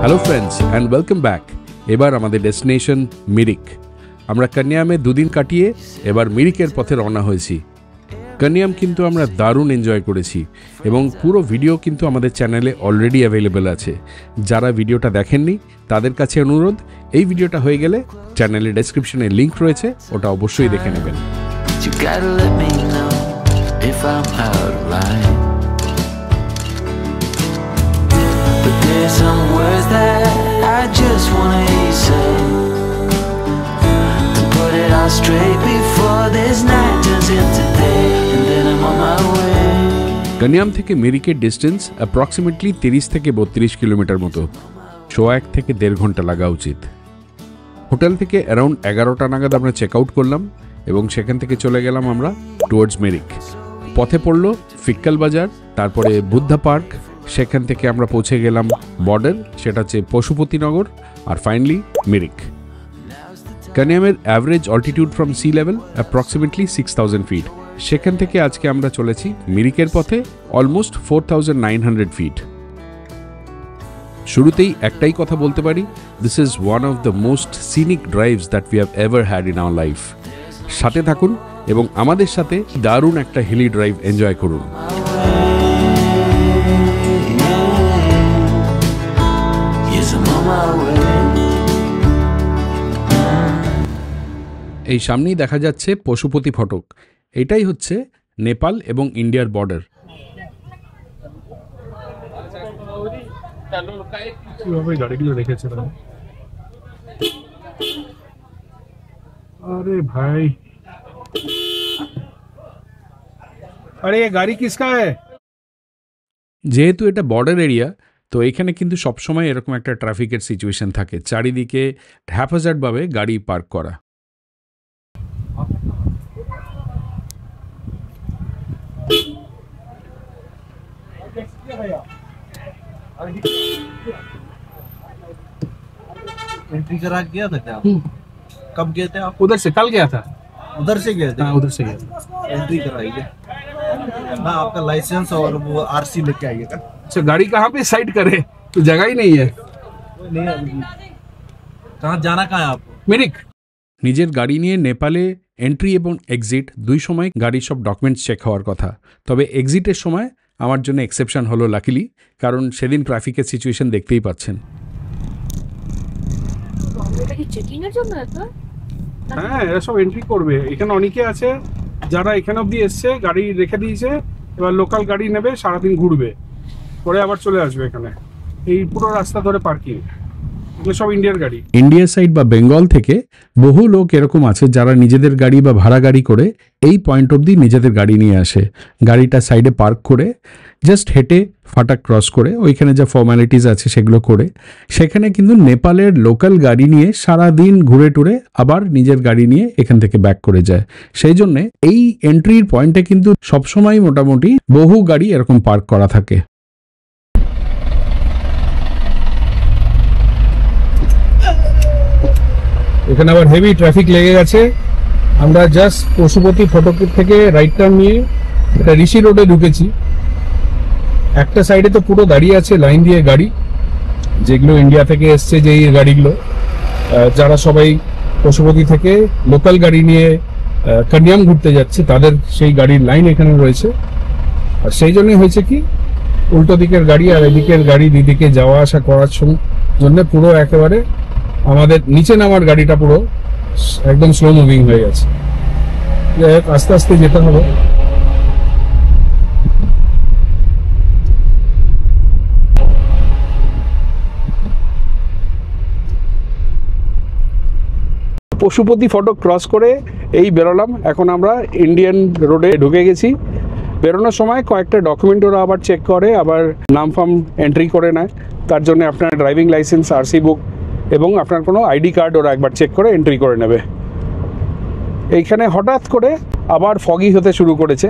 Hello friends and welcome back. এবার আমাদের destination Mirik. আমরা কান্যামে দুদিন কাটিয়ে এবার মিরিকের পথে রওনা হয়েছি। কান্যাম কিন্তু আমরা দারুণ এনজয় করেছি এবং পুরো ভিডিও কিন্তু আমাদের চ্যানেলে অলরেডি অ্যাভেলেবেল আছে। যারা ভিডিওটা দেখেননি তাদের কাছে অনুরোধ, এই ভিডিওটা হয়ে গেলে চ্যানেলের ডেসক্রিপশনে লিঙ্ক রয়েছে, ওটা অবশ্যই দেখে নেবেন। There's some words that I just wanna hear you say, to put it all straight before this night turns into day, and then I'm on my way. কান্যাম থেকে মিরিকের ডিস্টেন্স অ্যাপ্রক্সিমেটলি 30 থেকে 32 কিলোমিটার মতো। 1 থেকে 1.5 ঘন্টা লাগা উচিত। হোটেল থেকে around 11টা নাগাদ আমরা চেক আউট করলাম এবং সেখান থেকে চলে গেলাম আমরা টুয়ার্ডস মিরিক। পথে পড়লো ফিক্কাল বাজার, তারপরে বুদ্ধা পার্ক, সেখান থেকে আমরা পৌঁছে গেলাম বর্ডার, সেটা হচ্ছে পশুপতিনগর, আর ফাইনালি মিরিক। কান্যামের average altitude from sea level approximately 6000 feet. সেখান থেকে আজকে আমরা চলেছি মিরিকের পথে অলমোস্ট 4900 ফিট। শুরুতেই একটাই কথা বলতে পারি, this is one of the most scenic drives that we have ever had in our life. সাথে থাকুন এবং আমাদের সাথে দারুণ একটা হিলি ড্রাইভ এনজয় করুন। এই সামনেই দেখা যাচ্ছে পশুপতি ফটক। এটাই হচ্ছে নেপাল এবং ইন্ডিয়ার বর্ডার। अरे भाई, अरे ये गाड़ी किसका है? যেহেতু এটা বর্ডার এরিয়া, তো এখানে কিন্তু সবসময় এরকম একটা ট্রাফিকের সিচুয়েশন থাকে, চারিদিকে হ্যাফাজার্ডভাবে গাড়ি পার্ক করা। एंट्री करा गया था क्या? कब गए थे आप? उधर से कल गया था। उधर से गए थे? हाँ, उधर से गया था। एंट्री कराई है ना, आपका लाइसेंस और वो आरसी लेके आइएगा। अच्छा, गाड़ी कहाँ पे साइड करे? तो जगह ही नहीं है। नहीं, कहाँ जाना, कहाँ है आपको? मिरिक। নিজের গাড়ি নিয়ে নেপালে এন্ট্রি এবং এক্সিট দুই সময় গাড়ির সব ডকুমেন্টস চেক হওয়ার কথা, তবে এক্সিটের সময় আমার জন্য এক্সেপশন হলো লাকিলি, কারণ সেদিন ট্রাফিকের সিচুয়েশন দেখতেই পাচ্ছেন। হ্যাঁ, এরা সব এন্ট্রি করবে। এখানে অনেকে আছে যারা এখানে অব্দি এসছে, গাড়ি রেখে দিয়েছে, এবার লোকাল গাড়ি নেবে, সারাদিন ঘুরবে, পরে আবার চলে আসবে এখানে। এই পুরো রাস্তা ধরে পার্কিং, সব ইন্ডিয়ার গাড়ি। ইন্ডিয়া সাইড বা বেঙ্গল থেকে বহু লোক এরকম আছে যারা নিজেদের গাড়ি বা ভাড়া গাড়ি করে এই পয়েন্ট অবধি নিজেদের গাড়ি নিয়ে আসে, গাড়িটা সাইডে পার্ক করে জাস্ট হেঁটে ফাটাক ক্রস করে ওইখানে যা ফর্মালিটিস আছে সেগুলো করে সেখানে কিন্তু নেপালের লোকাল গাড়ি নিয়ে সারা দিন ঘুরে টুরে আবার নিজের গাড়ি নিয়ে এখান থেকে ব্যাক করে যায়। সেই জন্যে এই এন্ট্রির পয়েন্টে কিন্তু সবসময় মোটামুটি বহু গাড়ি এরকম পার্ক করা থাকে। এখানে আবার হেভি ট্রাফিক লেগে গেছে। আমরা জাস্ট পশুপতি ফটকের থেকে রাইট টার্ন নিয়ে এটা ঋষি রোডে ঢুকেছি। একটা সাইডে তো পুরো দাঁড়িয়ে আছে লাইন দিয়ে গাড়ি, যেগুলো ইন্ডিয়া থেকে এসছে, যেই গাড়িগুলো, যারা সবাই পশুপতি থেকে লোকাল গাড়ি নিয়ে কান্যাম ঘুরতে যাচ্ছে, তাদের সেই গাড়ির লাইন এখানে রয়েছে। আর সেই জন্যই হয়েছে কি, উল্টো দিকের গাড়ি আর এদিকের গাড়ি দুদিকে যাওয়া আসা করার জন্য পুরো একেবারে আমাদের নিচে নামার গাড়িটা পুরো একদম স্লো মুভিং হয়ে গেছে। আস্তে আস্তে যেতে হবে। পশুপতি ফটক ক্রস করে এই বেরোলাম। এখন আমরা ইন্ডিয়ান রোডে ঢুকে গেছি। বেরোনোর সময় কয়েকটা ডকুমেন্ট ওরা আবার চেক করে, আবার নাম ফাম এন্ট্রি করে নেয়। তার জন্য আপনার ড্রাইভিং লাইসেন্স, আরসি বুক এবং আপনার কোনো আইডি কার্ড ওরা একবার চেক করে এন্ট্রি করে নেবে। এইখানে হঠাৎ করে আবার ফগি হতে শুরু করেছে।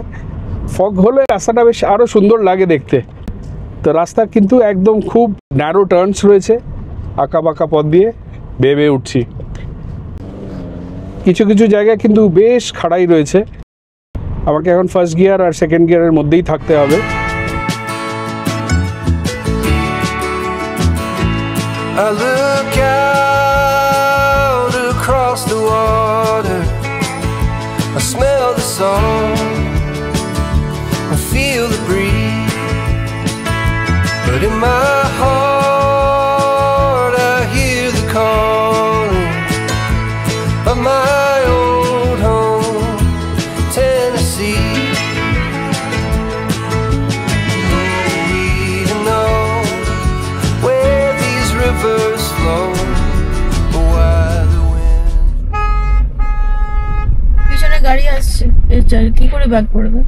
ফগ হলে রাস্তাটা বেশ আরও সুন্দর লাগে দেখতে। তো রাস্তা কিন্তু একদম খুব ন্যারো টার্নস রয়েছে, আঁকা বাঁকা পথ দিয়ে বেয়ে বেয়ে উঠছি। কিছু কিছু জায়গায় কিন্তু বেশ খাড়াই রয়েছে। আমাকে এখন ফার্স্ট গিয়ার আর সেকেন্ড গিয়ারের মধ্যেই থাকতে হবে। I look out across the water, I smell the salt, I feel the breeze, but in my heart I hear the calling of my old home, Tennessee. Even though where these rivers flow, why the wind. পিছনে গাড়ি আসছে, কি করে back করবে?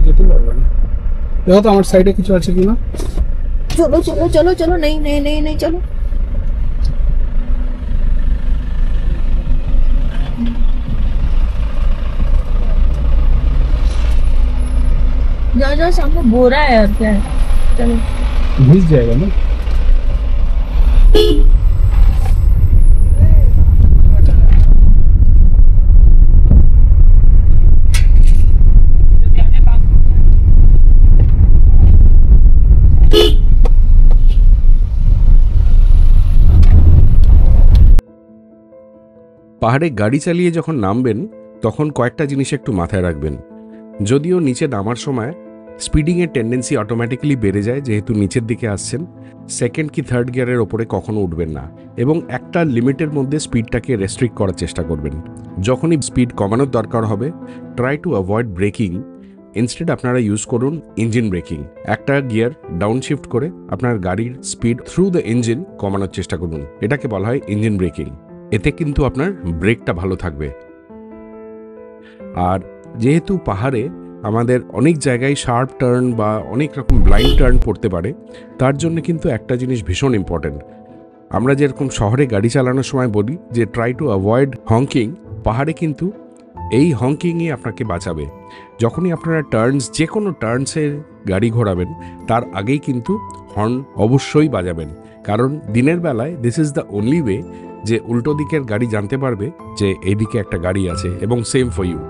যেতে পারবে না। দেখো তো আমার সাইডে কিছু আছে কিনা। চলো চলো চলো চলো, নেই নেই নেই নেই, চলো। जा सामने बोरा है और क्या है, चलो। भीग जाएगा ना। পাহাড়ে গাড়ি চালিয়ে যখন নামবেন তখন কয়েকটা জিনিস একটু মাথায় রাখবেন। যদিও নিচে নামার সময় স্পিডিংয়ের টেন্ডেন্সি অটোমেটিক্যালি বেড়ে যায় যেহেতু নিচের দিকে আসছেন, সেকেন্ড কি থার্ড গিয়ারের ওপরে কখনো উঠবেন না এবং একটা লিমিটের মধ্যে স্পিডটাকে রেস্ট্রিক্ট করার চেষ্টা করবেন। যখনই স্পিড কমানোর দরকার হবে, try to avoid breaking, instead আপনারা ইউজ করুন ইঞ্জিন ব্রেকিং। একটা গিয়ার ডাউন শিফট করে আপনার গাড়ির স্পিড থ্রু দ্য ইঞ্জিন কমানোর চেষ্টা করুন, এটাকে বলা হয় ইঞ্জিন ব্রেকিং। এতে কিন্তু আপনার ব্রেকটা ভালো থাকবে। আর যেহেতু পাহাড়ে আমাদের অনেক জায়গায় শার্প টার্ন বা অনেক রকম ব্লাইন্ড টার্ন পড়তে পারে, তার জন্য কিন্তু একটা জিনিস ভীষণ ইম্পর্টেন্ট। আমরা যেরকম শহরে গাড়ি চালানোর সময় বলি যে ট্রাই টু অ্যাভয়েড হংকিং, পাহাড়ে কিন্তু এই হংকিংই আপনাকে বাঁচাবে। যখনই আপনারা টার্নস, যে কোনো টার্নসের গাড়ি ঘোরাবেন তার আগেই কিন্তু হর্ন অবশ্যই বাজাবেন, কারণ দিনের বেলায় this is the only way যে উল্টো দিকের গাড়ি জানতে পারবে যে এইদিকে একটা গাড়ি আছে, এবং সেম ফর ইউ।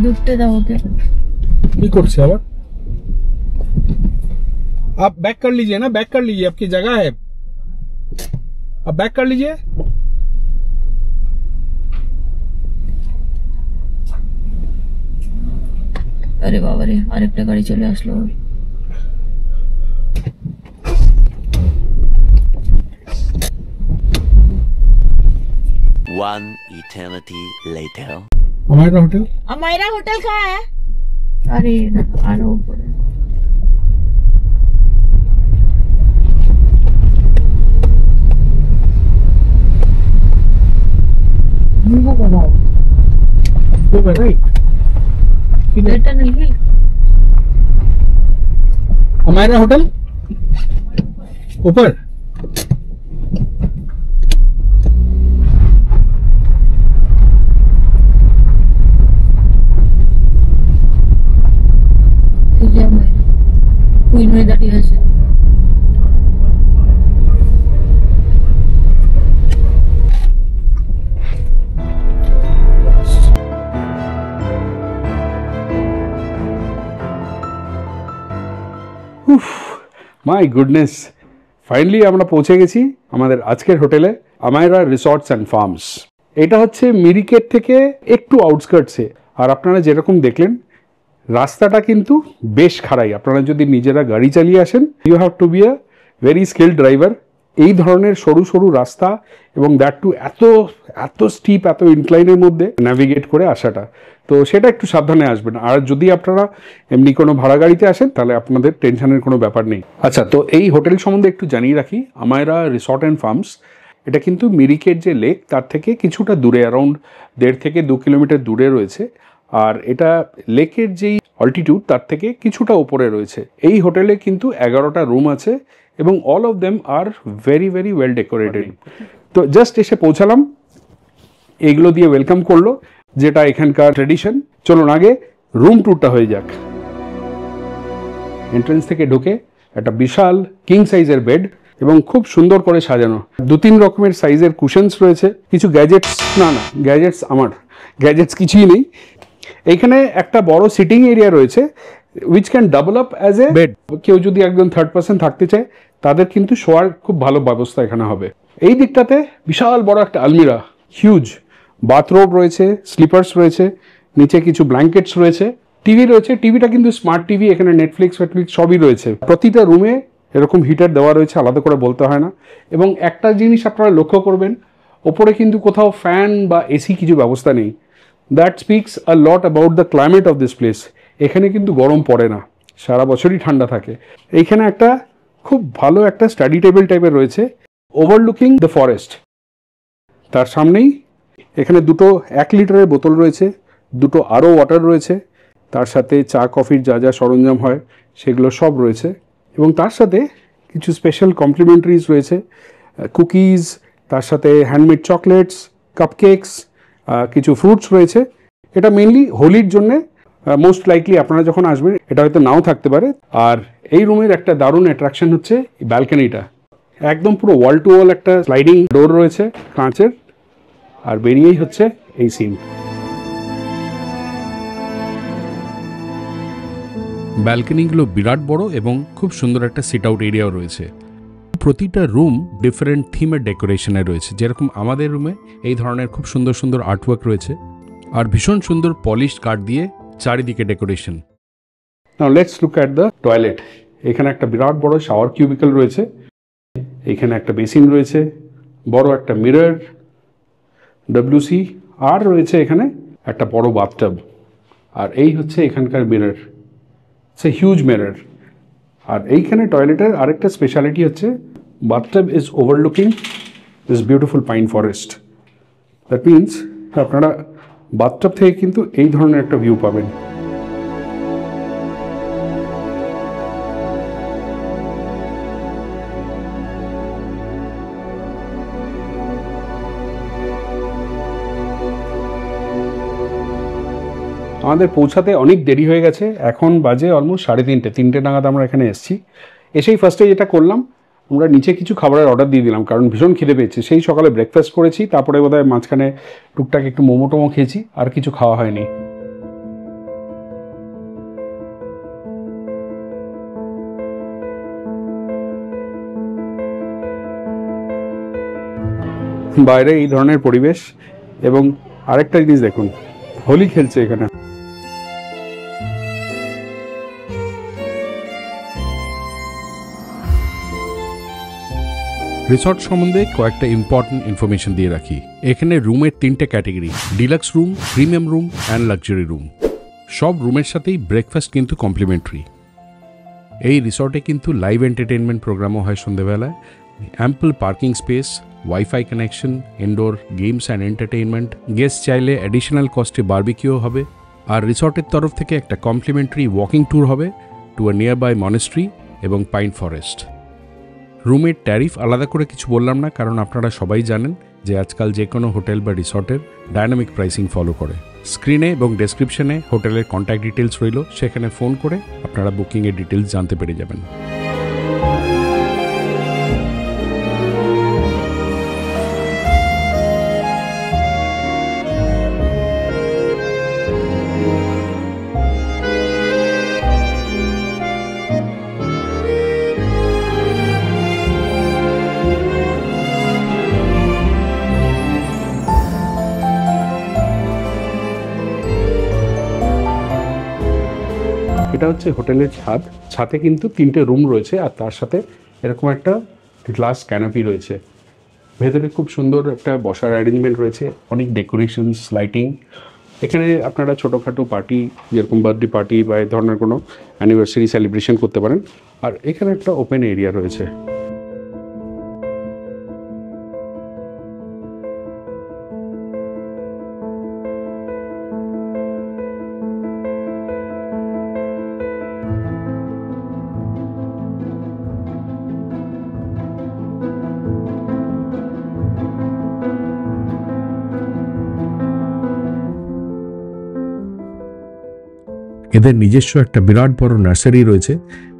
दुखते दाओ के अब आप बैक कर लीजिए ना, बैक कर लीजिए, आपकी जगह है, अब बैक कर लीजिए। अरे बाबा रे, आरेकटा गाड़ी चले आसलो। One eternity later. Amayra hotel, Amayra hotel कहाँ है? अरे आरो ऊपर। नहीं अमायरा होटल ऊपर। दाঁড়িয়ে আছে। মাই গুডনেস, ফাইনালি আমরা পৌঁছে গেছি আমাদের আজকের হোটেলে, আমায়রা রিসর্টস অ্যান্ড ফার্মস। এটা হচ্ছে মিরিকের থেকে একটু আউটস্কার্টসে। আর আপনারা যেরকম দেখলেন রাস্তাটা কিন্তু বেশ খাড়াই। আপনারা যদি নিজেরা গাড়ি চালিয়ে আসেন, you have to be a very skilled driver. এই ধরনের সরু সরু রাস্তা এবং দ্যাট টু এত স্টিপ, এত ইনক্লাইনের মধ্যে ন্যাভিগেট করে আসাটা, তো সেটা একটু সাবধানে আসবেন। আর যদি আপনারা এমনি কোনো ভাড়া গাড়িতে আসেন তাহলে আপনাদের টেনশনের কোনো ব্যাপার নেই। আচ্ছা, তো এই হোটেল সম্বন্ধে একটু জানিয়ে রাখি। আমায়রা রিসর্ট অ্যান্ড ফার্মস এটা কিন্তু মিরিকের যে লেক তার থেকে কিছুটা দূরে, অ্যারাউন্ড 1.5 থেকে 2 কিলোমিটার দূরে রয়েছে। আর এটা লেকের যেই অল্টিটিউড তার থেকে কিছুটা উপরে রয়েছে। এই হোটেলে কিন্তু 11টা রুম আছে এবং all of them are very very well decorated. তো জাস্ট এসে পৌঁছালাম, এগুলো দিয়ে ওয়েলকাম করলো, যেটা এখানকার ট্রেডিশন। চলুন আগে রুম ট্যুরটা হয়ে যাক। এন্ট্রেন্স থেকে ঢুকে একটা বিশাল কিং সাইজের বেড এবং খুব সুন্দর করে সাজানো, 2-3 রকমের সাইজের কুশনস রয়েছে, কিছু গ্যাজেটস, না গ্যাজেটস আমার গ্যাজেটস কিছুই নেই। এইখানে একটা বড় সিটিং এরিয়া রয়েছে which can double up as a bed. কেউ যদি একজন থার্ড পার্সন থাকতে চায় তাদের কিন্তু শোয়ার খুব ভালো ব্যবস্থা এখানে হবে। এই দিকটাতে বিশাল বড় একটা আলমিরা, হিউজ বাথরোব রয়েছে, স্লিপার্স রয়েছে, নিচে কিছু ব্ল্যাঙ্কেটস রয়েছে, টিভি রয়েছে। টিভিটা কিন্তু স্মার্ট টিভি, এখানে নেটফ্লিক্স সবই রয়েছে। প্রতিটা রুমে এরকম হিটার দেওয়া রয়েছে, আলাদা করে বলতে হয় না। এবং একটা জিনিস আপনারা লক্ষ্য করবেন, ওপরে কিন্তু কোথাও ফ্যান বা এসি কিছু ব্যবস্থা নেই। That speaks a lot about the climate of this place. এখানে কিন্তু গরম পড়ে না, সারা বছরই ঠান্ডা থাকে। এইখানে একটা খুব ভালো একটা স্টাডি টেবিল টাইপের রয়েছে, ওভারলুকিং দ্য ফরেস্ট। তার সামনেই এখানে 2 1 লিটারের বোতল রয়েছে, 2 আরও ওয়াটার রয়েছে, তার সাথে চা কফির যা যা সরঞ্জাম হয় সেগুলো সব রয়েছে। এবং তার সাথে কিছু স্পেশাল কমপ্লিমেন্টারিজ রয়েছে, কুকিজ, তার সাথে হ্যান্ডমেড চকলেটস, কাপকেকস, কিছু ফ্রুটস রয়েছে। এটা মেনলি হোলির জন্যে, মোস্ট লাইকলি আপনারা যখন আসবেন এটা হয়তো নাও থাকতে পারে। আর এই রুমের একটা দারুণ অ্যাট্রাকশন হচ্ছে ব্যালকনিটা, একদম পুরো ওয়াল টু ওয়াল একটা স্লাইডিং ডোর রয়েছে কাঁচের, আর বেরিয়েই হচ্ছে এই সিন। ব্যালকনিগুলো বিরাট বড় এবং খুব সুন্দর একটা সিট আউট এরিয়াও রয়েছে। প্রতিটা রুম ডিফারেন্ট থিমের ডেকোরেশনে রয়েছে, যেরকম আমাদের রুমে এই ধরনের খুব সুন্দর সুন্দর আর্টওয়ার্ক রয়েছে আর ভীষণ সুন্দর পলিশড কাঠ দিয়ে চারিদিকে decoration. Now let's look at the toilet. এখানে একটা বিরাট বড় শাওয়ার কিউবিকল রয়েছে, এখানে একটা বেসিন রয়েছে, বড় একটা মিরর, ডব্লিউসি, আর রয়েছে এখানে একটা বড় বাথটাব। আর এই হচ্ছে এখানকার mirror, it's a huge mirror. আর এইখানে টয়লেটের আরেকটা স্পেশালিটি হচ্ছে bathtub is overlooking this beautiful pine forest. That means আপনারা বাথটাব থেকে কিন্তু এই ধরনের একটা ভিউ পাবেন। আমাদের পৌঁছাতে অনেক দেরি হয়ে গেছে, এখন বাজে অলমোস্ট 3:30 নাগাদ আমরা এখানে এসেছি। এসেই ফার্স্টে যেটা করলাম, আমরা নিচে কিছু খাবারের অর্ডার দিয়ে দিলাম, কারণ ভীষণ খিদে পেয়েছে। সেই সকালে ব্রেকফাস্ট করেছি, তারপরে বোধহয় মাঝখানে টুকটাক একটু মোমো টোমো খেয়েছি, আর কিছু খাওয়া হয়নি। বাইরে এই ধরনের পরিবেশ, এবং আরেকটা জিনিস দেখুন, হোলি খেলছে এখানে। রিসর্ট সম্বন্ধে কয়েকটা ইম্পর্টেন্ট ইনফরমেশন দিয়ে রাখি। এখানে রুমের 3টে category, deluxe room, premium room and luxury room. সব রুমের সাথেই ব্রেকফাস্ট কিন্তু কমপ্লিমেন্টারি। এই রিসর্টে কিন্তু লাইভ এন্টারটেনমেন্ট প্রোগ্রামও হয় সন্ধ্যেবেলায়, ample parking space, wifi connection, indoor games and entertainment. Guest চাইলে অ্যাডিশনাল কস্টে বারবিকিউ হবে। আর রিসর্টের তরফ থেকে একটা কমপ্লিমেন্টারি ওয়াকিং ট্যুর হবে to a nearby monastery এবং পাইন ফরেস্ট। রুমের ট্যারিফ আলাদা করে কিছু বললাম না, কারণ আপনারা সবাই জানেন যে আজকাল যে কোনো হোটেল বা রিসর্টের ডায়নামিক প্রাইসিং ফলো করে। স্ক্রিনে এবং ডেসক্রিপশনে হোটেলের কন্ট্যাক্ট ডিটেলস রইল, সেখানে ফোন করে আপনারা বুকিংয়ের ডিটেলস জানতে পেরে যাবেন। এটা হচ্ছে হোটেলের ছাদ। ছাদে কিন্তু 3টে রুম রয়েছে, আর তার সাথে এরকম একটা গ্লাস ক্যানোপি রয়েছে। ভেতরে খুব সুন্দর একটা বসার অ্যারেঞ্জমেন্ট রয়েছে, অনেক ডেকোরেশনস, লাইটিং। এখানে আপনারা ছোটোখাটো পার্টি, যেরকম বার্থডে পার্টি বা এই ধরনের কোনো অ্যানিভার্সারি সেলিব্রেশন করতে পারেন। আর এখানে একটা ওপেন এরিয়া রয়েছে। এদের নিজস্ব একটা বিরাট বড় নার্সারি রয়েছে,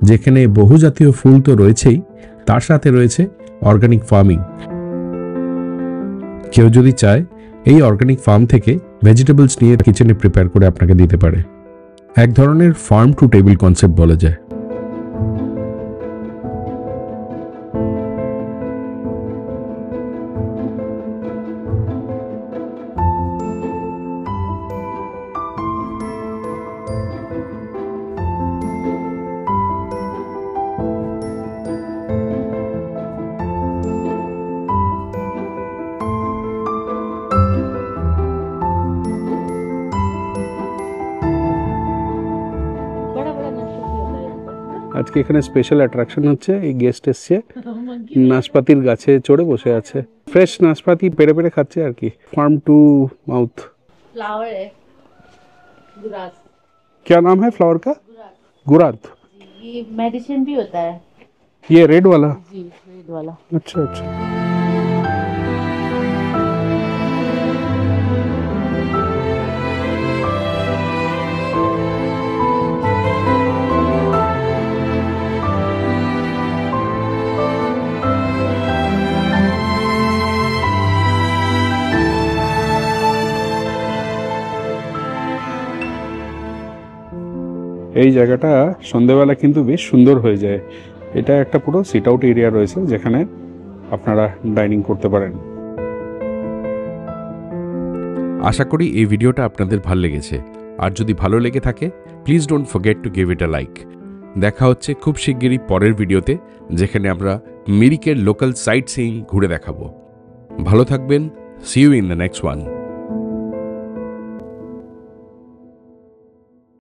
যেখানে বহুজাতীয় ফুল তো রয়েছেই, তার সাথে রয়েছে অর্গানিক ফার্মিং। কেউ যদি চায় এই অর্গানিক ফার্ম থেকে ভেজিটেবলস নিয়ে কিচেনে প্রিপেয়ার করে আপনাকে দিতে পারে। এক ধরনের ফার্ম টু টেবিল কনসেপ্ট বলা যায়। আজকে এখানে স্পেশাল অ্যাট্রাকশন হচ্ছে, এই গেস্ট এসছে, নাশপাতির গাছে চড়ে বসে আছে, ফ্রেশ নাশপাতি পেড়ে পেড়ে খাচ্ছে আর কি। ফার্ম टू माउथ फ्लावर है गुरास। क्या नाम है फ्लावर का? गुरात। ये मेडिसिन भी होता है। ये रेड वाला? जी रेड वाला। अच्छा अच्छा। এই জায়গাটা সন্ধ্যাবেলা কিন্তু বেশ সুন্দর হয়ে যায়। এটা একটা পুরো সিট আউট এরিয়া রয়েছে, যেখানে আপনারা ডাইনিং করতে পারেন। আশা করি এই ভিডিওটা আপনাদের ভালো লেগেছে। আর যদি ভালো লেগে থাকে please don't forget to give it a like. দেখা হচ্ছে খুব শিগগিরই পরের ভিডিওতে, যেখানে আমরা মিরিকের লোকাল সাইট সিইং ঘুরে দেখাবো। ভালো থাকবেন। See you in the next one.